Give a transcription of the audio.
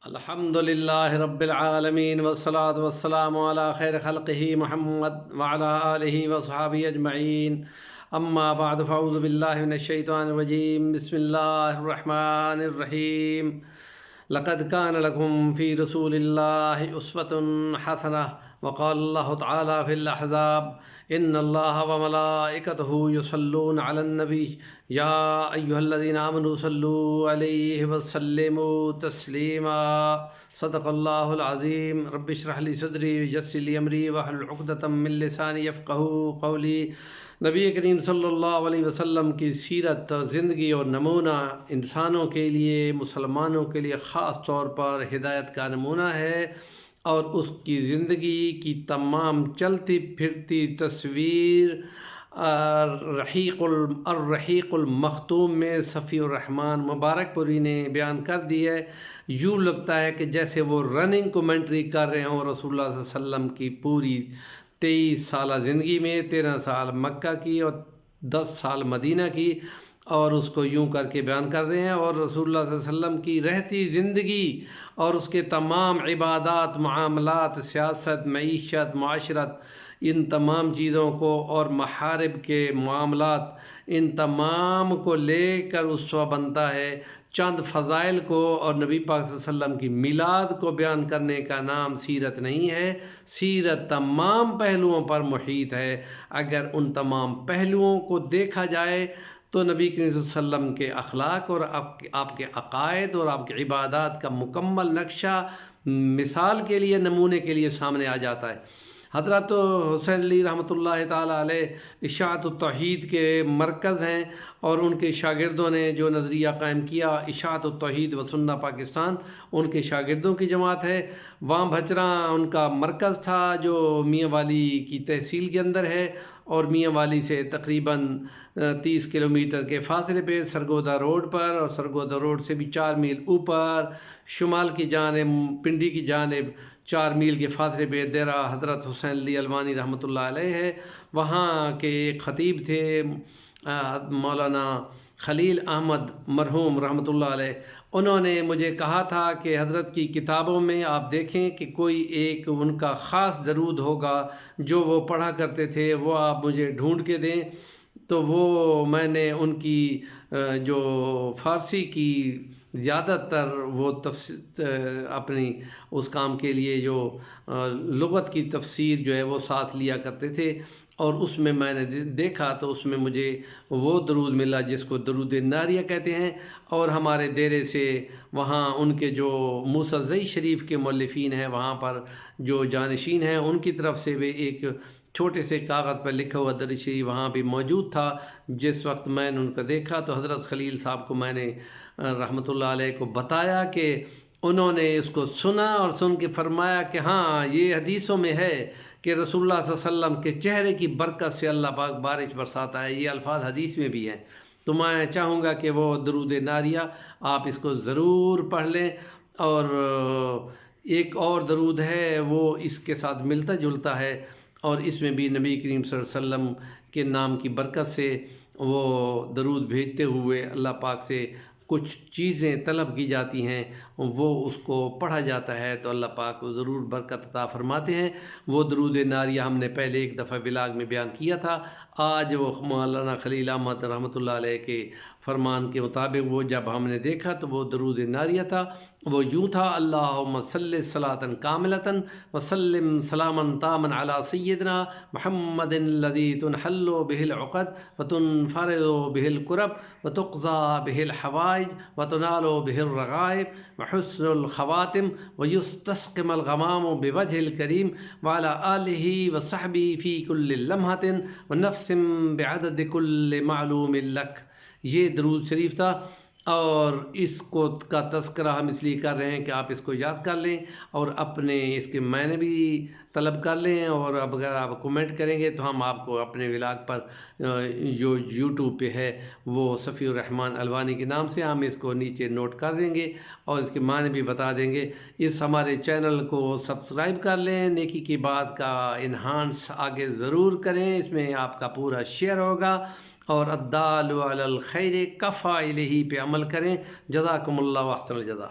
الحمد لله رب العالمين والصلاة والسلام على خير خلقه محمد وعلى آله وصحبه أجمعين. أما بعد فأعوذ بالله من الشيطان الرجيم. بسم الله الرحمن الرحيم. لقد كان لكم في رسول الله أسوة حسنة. وقال الله تعالى في الأحزاب إن الله وملائكته يصلون على النبي يا أيها الذين آمنوا صلوا عليه وسلموا تسليما. صدق الله العظيم. رب اشرح لي صدري ويسر لي أمري واحلل عقدة من لساني يفقهوا قولي. نبی کریم صلی اللہ علیہ وسلم کی سیرت، زندگی اور نمونہ انسانوں کے لیے، مسلمانوں کے لیے خاص طور پر ہدایت کا نمونہ ہے، اور اس کی زندگی کی تمام چلتی پھرتی تصویر الرحیق المختوم میں صفی الرحمن مبارک پوری نے بیان کر دی ہے۔ یوں لگتا ہے کہ جیسے وہ رننگ کومنٹری کر رہے ہوں رسول اللہ صلی اللہ علیہ وسلم کی پوری 23 سالہ زندگی میں، 13 سال مکہ کی اور 10 سال مدینہ کی، اور اس کو یوں کر کے بیان کر رہے ہیں۔ اور رسول اللہ صلی اللہ علیہ وسلم کی رہتی زندگی اور اس کے تمام عبادات، معاملات، سیاست، معیشت، معاشرت، ان تمام چیزوں کو اور محارب کے معاملات، ان تمام کو لے کر اسوہ بنتا ہے۔ چند فضائل کو اور نبی پاک صلی اللہ علیہ وسلم کی میلاد کو بیان کرنے کا نام سیرت نہیں ہے۔ سیرت تمام پہلوؤں پر محیط ہے۔ اگر ان تمام پہلوؤں کو دیکھا جائے تو نبی کریم صلی اللہ علیہ وسلم کے اخلاق اور آپ کے عقائد اور آپ کی عبادات کا مکمل نقشہ مثال کے لیے، نمونے کے لیے سامنے آ جاتا ہے۔ حضرت حسین علی رحمۃ اللہ تعالیٰ علیہ اشاعت التوحید کے مرکز ہیں، اور ان کے شاگردوں نے جو نظریہ قائم کیا اشاعت التوحید و سنہ پاکستان، ان کے شاگردوں کی جماعت ہے۔ وہاں بھچراں ان کا مرکز تھا جو میاں والی کی تحصیل کے اندر ہے، اور میاں والی سے تقریباً 30 کلومیٹر کے فاصلے پہ سرگودا روڈ پر، اور سرگودا روڈ سے بھی 4 میل اوپر شمال کی جانب پنڈی کی جانب 4 میل کے فاصلے پہ ڈیرہ حضرت حسین علی الوانی رحمۃ اللہ علیہ ہے۔ وہاں کے ایک خطیب تھے مولانا خلیل احمد مرحوم رحمۃ اللہ علیہ۔ انہوں نے مجھے کہا تھا کہ حضرت کی کتابوں میں آپ دیکھیں کہ کوئی ایک ان کا خاص درود ہوگا جو وہ پڑھا کرتے تھے، وہ آپ مجھے ڈھونڈ کے دیں۔ تو وہ میں نے ان کی جو فارسی کی زیادہ تر وہ اپنی اس کام کے لیے جو لغت کی تفسیر جو ہے وہ ساتھ لیا کرتے تھے، اور اس میں نے دیکھا تو اس میں مجھے وہ درود ملا جس کو درود ناریہ کہتے ہیں۔ اور ہمارے دیرے سے وہاں ان کے جو موسیٰ شریف کے مؤلفین ہیں، وہاں پر جو جانشین ہیں، ان کی طرف سے بھی ایک چھوٹے سے کاغذ پر لکھا ہوا درود شریف وہاں بھی موجود تھا۔ جس وقت میں نے ان کو دیکھا تو حضرت خلیل صاحب کو میں نے رحمۃ اللہ علیہ کو بتایا کہ انہوں نے اس کو سنا، اور سن کے فرمایا کہ ہاں یہ حدیثوں میں ہے کہ رسول اللہ صلی اللہ علیہ وسلم کے چہرے کی برکت سے اللہ پاک بارش برساتا ہے۔ یہ الفاظ حدیث میں بھی ہیں۔ تو میں چاہوں گا کہ وہ درود ناریہ آپ اس کو ضرور پڑھ لیں۔ اور ایک اور درود ہے وہ اس کے ساتھ ملتا جلتا ہے، اور اس میں بھی نبی کریم صلی اللہ علیہ وسلم کے نام کی برکت سے وہ درود بھیجتے ہوئے اللہ پاک سے کچھ چیزیں طلب کی جاتی ہیں، وہ اس کو پڑھا جاتا ہے تو اللہ پاک کو ضرور برکت عطا فرماتے ہیں۔ وہ درود ناریہ ہم نے پہلے ایک دفعہ ولاگ میں بیان کیا تھا۔ آج وہ مولانا خلیل احمد رحمۃ اللہ علیہ کے فرمان کے مطابق وہ جب ہم نے دیکھا تو وہ درود ناریہ تھا۔ وہ یوں تھا: اللہم صلی صلاۃ کاملۃ وسلم سلاما تاما علی سیدنا محمد الذی تنحل بہ العقد وتنفرج بہ الکرب وتقضى بہ الحوائج وتنال بہ الرغائب وحسن الخواتم ویستسقم الغمام بوجہ الکریم وعلی آلہ وصحبہ فی کل لمحۃ ونفس بعدد کل معلوم لک۔ یہ درود شریف تھا، اور اس کو کا تذکرہ ہم اس لیے کر رہے ہیں کہ آپ اس کو یاد کر لیں اور اپنے اس کے معنی بھی طلب کر لیں۔ اور اب اگر آپ کومنٹ کریں گے تو ہم آپ کو اپنے ولاگ پر جو یوٹیوب پہ ہے وہ صفی الرحمن الوانی کے نام سے ہم اس کو نیچے نوٹ کر دیں گے اور اس کے معنی بھی بتا دیں گے۔ اس ہمارے چینل کو سبسکرائب کر لیں، نیکی کی بات کا انہانس آگے ضرور کریں، اس میں آپ کا پورا شیئر ہوگا، اور الدال علی الخیر کفاعلہ پہ عمل کریں۔ جزاکم اللہ احسن الجزا۔